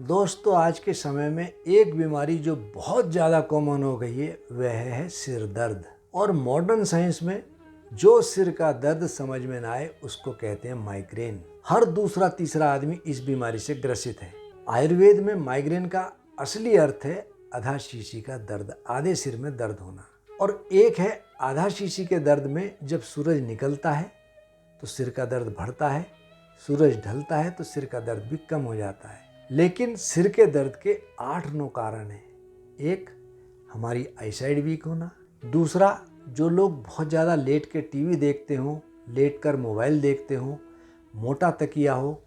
दोस्तों, आज के समय में एक बीमारी जो बहुत ज़्यादा कॉमन हो गई है वह है सिर दर्द। और मॉडर्न साइंस में जो सिर का दर्द समझ में ना आए उसको कहते हैं माइग्रेन। हर दूसरा तीसरा आदमी इस बीमारी से ग्रसित है। आयुर्वेद में माइग्रेन का असली अर्थ है आधा शीशी का दर्द, आधे सिर में दर्द होना। और एक है आधा शीशी के दर्द में जब सूरज निकलता है तो सिर का दर्द बढ़ता है, सूरज ढलता है तो सिर का दर्द भी कम हो जाता है। लेकिन सिर के दर्द के 8-9 कारण हैं। एक, हमारी आईसाइट वीक होना। दूसरा, जो लोग बहुत ज़्यादा लेट के टीवी देखते हों, लेट कर मोबाइल देखते हों, मोटा तकिया हो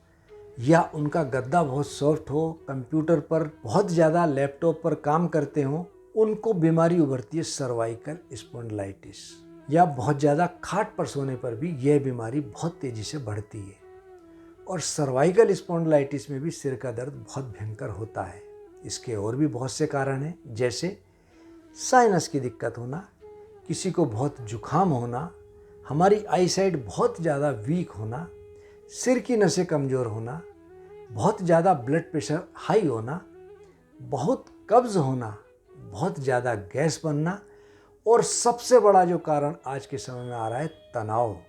या उनका गद्दा बहुत सॉफ्ट हो, कंप्यूटर पर बहुत ज़्यादा लैपटॉप पर काम करते हों, उनको बीमारी उभरती है सर्वाइकल स्पॉन्डिलाइटिस। या बहुत ज़्यादा खाट पर सोने पर भी यह बीमारी बहुत तेज़ी से बढ़ती है। और सर्वाइकल स्पॉन्डिलाइटिस में भी सिर का दर्द बहुत भयंकर होता है। इसके और भी बहुत से कारण हैं, जैसे साइनस की दिक्कत होना, किसी को बहुत जुखाम होना, हमारी आईसाइट बहुत ज़्यादा वीक होना, सिर की नसें कमज़ोर होना, बहुत ज़्यादा ब्लड प्रेशर हाई होना, बहुत कब्ज़ होना, बहुत ज़्यादा गैस बनना, और सबसे बड़ा जो कारण आज के समय में आ रहा है तनाव।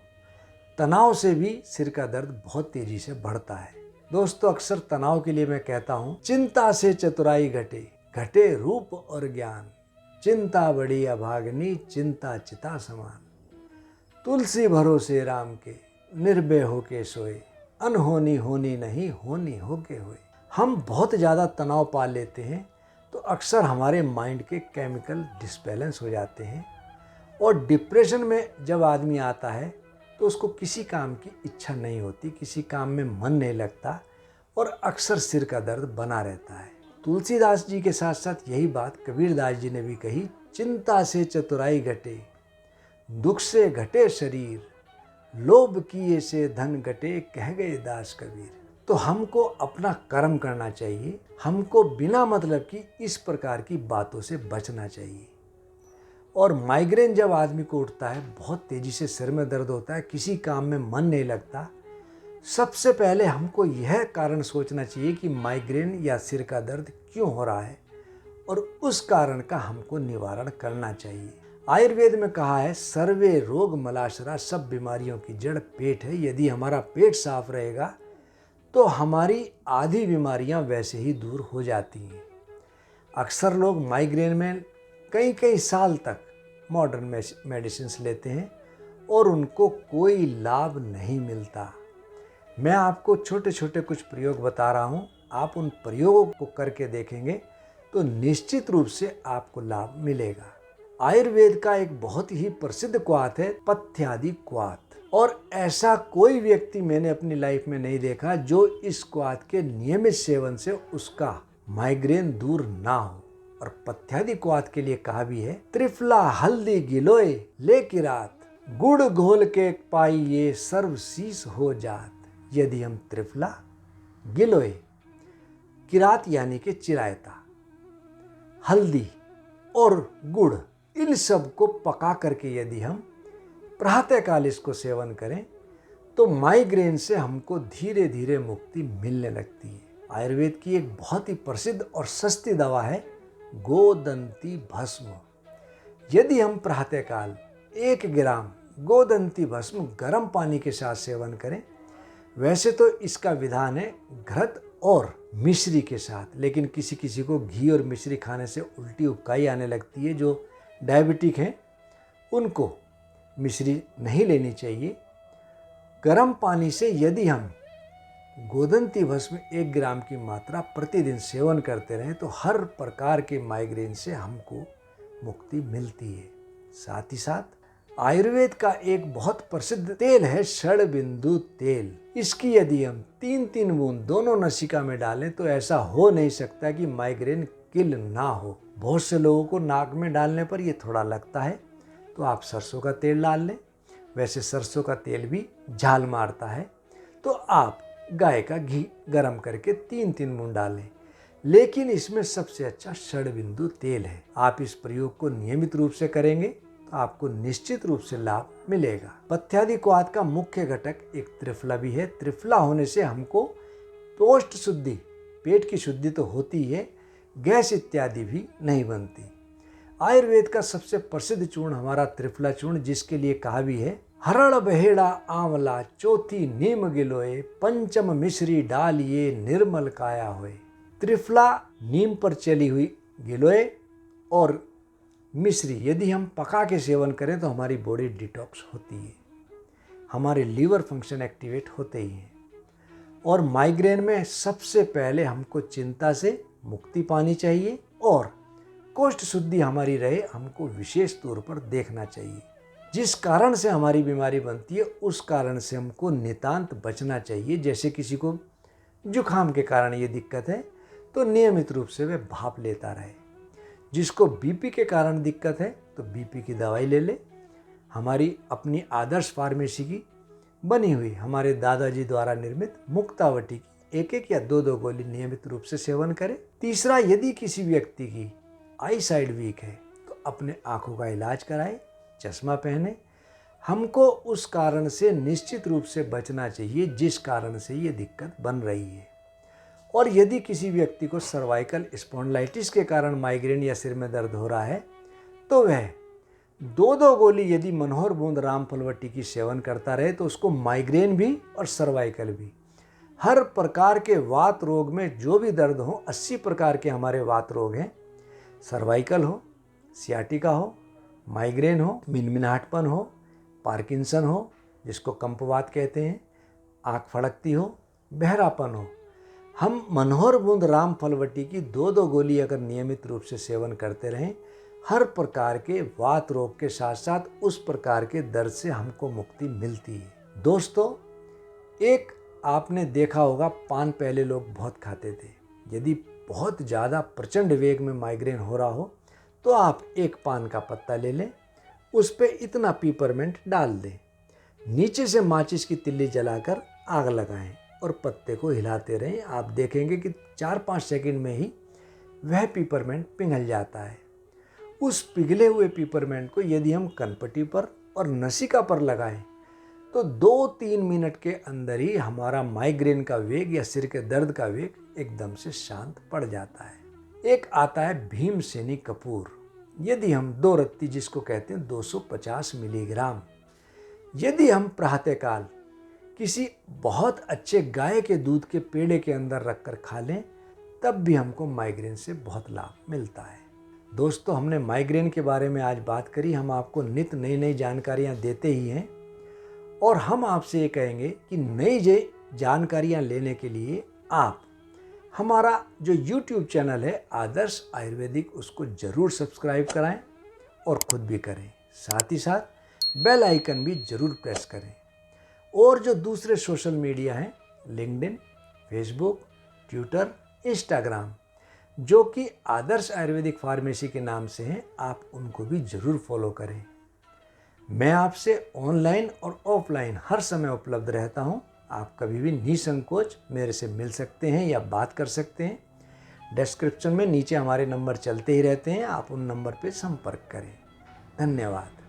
तनाव से भी सिर का दर्द बहुत तेजी से बढ़ता है। दोस्तों, अक्सर तनाव के लिए मैं कहता हूँ, चिंता से चतुराई घटे, घटे रूप और ज्ञान, चिंता बड़ी अभागनी, चिंता चिता समान, तुलसी भरोसे राम के, निर्भय होके सोए, अनहोनी होनी नहीं, होनी होके होए। हम बहुत ज़्यादा तनाव पा लेते हैं तो अक्सर हमारे माइंड के केमिकल डिसबैलेंस हो जाते हैं। और डिप्रेशन में जब आदमी आता है तो उसको किसी काम की इच्छा नहीं होती, किसी काम में मन नहीं लगता और अक्सर सिर का दर्द बना रहता है। तुलसीदास जी के साथ साथ यही बात कबीरदास जी ने भी कही, चिंता से चतुराई घटे, दुख से घटे शरीर, लोभ किए से धन घटे, कह गए दास कबीर। तो हमको अपना कर्म करना चाहिए, हमको बिना मतलब की इस प्रकार की बातों से बचना चाहिए। और माइग्रेन जब आदमी को उठता है, बहुत तेज़ी से सिर में दर्द होता है, किसी काम में मन नहीं लगता, सबसे पहले हमको यह कारण सोचना चाहिए कि माइग्रेन या सिर का दर्द क्यों हो रहा है और उस कारण का हमको निवारण करना चाहिए। आयुर्वेद में कहा है, सर्वे रोग मलाशरा, सब बीमारियों की जड़ पेट है। यदि हमारा पेट साफ रहेगा तो हमारी आधी बीमारियां वैसे ही दूर हो जाती हैं। अक्सर लोग माइग्रेन में कई कई साल तक मॉडर्न मेडिसिन लेते हैं और उनको कोई लाभ नहीं मिलता। मैं आपको छोटे छोटे कुछ प्रयोग बता रहा हूँ, आप उन प्रयोगों को करके देखेंगे तो निश्चित रूप से आपको लाभ मिलेगा। आयुर्वेद का एक बहुत ही प्रसिद्ध क्वाथ है पथ्यादि क्वाथ, और ऐसा कोई व्यक्ति मैंने अपनी लाइफ में नहीं देखा जो इस क्वाथ के नियमित सेवन से उसका माइग्रेन दूर ना हो। और पथ्यादि क्वाथ के लिए कहा भी है, त्रिफला हल्दी गिलोय ले किरात, गुड़ घोल के पाई ये सर्व शीश हो जात। यदि हम त्रिफला, गिलोय, किरात यानी कि चिरायता, हल्दी और गुड़, इन सब को पका करके यदि हम प्रातःकाल इसको सेवन करें तो माइग्रेन से हमको धीरे धीरे मुक्ति मिलने लगती है। आयुर्वेद की एक बहुत ही प्रसिद्ध और सस्ती दवा है गोदंती भस्म। यदि हम प्रातःकाल 1 ग्राम गोदंती भस्म गर्म पानी के साथ सेवन करें, वैसे तो इसका विधान है घृत और मिश्री के साथ, लेकिन किसी किसी को घी और मिश्री खाने से उल्टी उबकाई आने लगती है। जो डायबिटिक हैं उनको मिश्री नहीं लेनी चाहिए। गर्म पानी से यदि हम गोदंती भस्म 1 ग्राम की मात्रा प्रतिदिन सेवन करते रहें तो हर प्रकार के माइग्रेन से हमको मुक्ति मिलती है। साथ ही साथ आयुर्वेद का एक बहुत प्रसिद्ध तेल है षड़बिंदु तेल। इसकी यदि हम 3-3 बूंद दोनों नसिका में डालें तो ऐसा हो नहीं सकता कि माइग्रेन किल ना हो। बहुत से लोगों को नाक में डालने पर ये थोड़ा लगता है तो आप सरसों का तेल डाल लें। वैसे सरसों का तेल भी झाल मारता है, तो आप गाय का घी गरम करके 3-3 बूंद डालें। लेकिन इसमें सबसे अच्छा षड़बिंदु तेल है। आप इस प्रयोग को नियमित रूप से करेंगे तो आपको निश्चित रूप से लाभ मिलेगा। पथ्यादि क्वाथ का मुख्य घटक एक त्रिफला भी है। त्रिफला होने से हमको कोष्ठ शुद्धि पेट की शुद्धि तो होती है, गैस इत्यादि भी नहीं बनती। आयुर्वेद का सबसे प्रसिद्ध चूर्ण हमारा त्रिफला चूर्ण, जिसके लिए कहा भी है, हरड़ बहेड़ा आंवला चौथी नीम गिलोय, पंचम मिश्री डालिए निर्मल काया होए। त्रिफला नीम पर चली हुई गिलोय और मिश्री यदि हम पका के सेवन करें तो हमारी बॉडी डिटॉक्स होती है, हमारे लीवर फंक्शन एक्टिवेट होते ही हैं। और माइग्रेन में सबसे पहले हमको चिंता से मुक्ति पानी चाहिए और कोष्ठ शुद्धि हमारी रहे, हमको विशेष तौर पर देखना चाहिए। जिस कारण से हमारी बीमारी बनती है उस कारण से हमको नितांत बचना चाहिए। जैसे किसी को जुखाम के कारण ये दिक्कत है तो नियमित रूप से वह भाप लेता रहे। जिसको बीपी के कारण दिक्कत है तो बीपी की दवाई ले ले। हमारी अपनी आदर्श फार्मेसी की बनी हुई हमारे दादाजी द्वारा निर्मित मुक्तावटी की 1-1 या 2-2 गोली नियमित रूप से सेवन करें। तीसरा, यदि किसी व्यक्ति की आई साइड वीक है तो अपने आँखों का इलाज कराए, चश्मा पहने। हमको उस कारण से निश्चित रूप से बचना चाहिए जिस कारण से ये दिक्कत बन रही है। और यदि किसी व्यक्ति को सर्वाइकल स्पॉन्डिलाइटिस के कारण माइग्रेन या सिर में दर्द हो रहा है तो वह 2-2 गोली यदि मनोहर बूंद रामफलवटी की सेवन करता रहे तो उसको माइग्रेन भी और सर्वाइकल भी, हर प्रकार के वात रोग में जो भी दर्द हो, 80 प्रकार के हमारे वात रोग हैं, सर्वाइकल हो, सियाटिका हो, माइग्रेन हो, मिनमिनाहटपन हो, पार्किंसन हो जिसको कंपवात कहते हैं, आँख फड़कती हो, बहरापन हो, हम मनोहर बूंद रामफलवटी की 2-2 गोली अगर नियमित रूप से सेवन करते रहें, हर प्रकार के वात रोग के साथ साथ उस प्रकार के दर्द से हमको मुक्ति मिलती है। दोस्तों, एक आपने देखा होगा, पान पहले लोग बहुत खाते थे। यदि बहुत ज़्यादा प्रचंड वेग में माइग्रेन हो रहा हो तो आप एक पान का पत्ता ले लें, उस पर इतना पीपरमेंट डाल दें, नीचे से माचिस की तिल्ली जलाकर आग लगाएं और पत्ते को हिलाते रहें। आप देखेंगे कि 4-5 सेकंड में ही वह पीपरमेंट पिघल जाता है। उस पिघले हुए पीपरमेंट को यदि हम कनपटी पर और नसिका पर लगाएं तो 2-3 मिनट के अंदर ही हमारा माइग्रेन का वेग या सिर के दर्द का वेग एकदम से शांत पड़ जाता है। एक आता है भीमसेनी कपूर। यदि हम 2 रत्ती, जिसको कहते हैं 250 मिलीग्राम, यदि हम प्रातःकाल किसी बहुत अच्छे गाय के दूध के पेड़े के अंदर रखकर खा लें तब भी हमको माइग्रेन से बहुत लाभ मिलता है। दोस्तों, हमने माइग्रेन के बारे में आज बात करी। हम आपको नित नई जानकारियाँ देते ही हैं और हम आपसे ये कहेंगे कि नई जानकारियाँ लेने के लिए आप हमारा जो YouTube चैनल है आदर्श आयुर्वेदिक, उसको ज़रूर सब्सक्राइब कराएं और ख़ुद भी करें। साथ ही साथ बेल आइकन भी ज़रूर प्रेस करें। और जो दूसरे सोशल मीडिया हैं, लिंक्डइन, फेसबुक, ट्विटर, इंस्टाग्राम, जो कि आदर्श आयुर्वेदिक फार्मेसी के नाम से हैं, आप उनको भी ज़रूर फॉलो करें। मैं आपसे ऑनलाइन और ऑफलाइन हर समय उपलब्ध रहता हूं। आप कभी भी निसंकोच मेरे से मिल सकते हैं या बात कर सकते हैं। डिस्क्रिप्शन में नीचे हमारे नंबर चलते ही रहते हैं, आप उन नंबर पर संपर्क करें। धन्यवाद।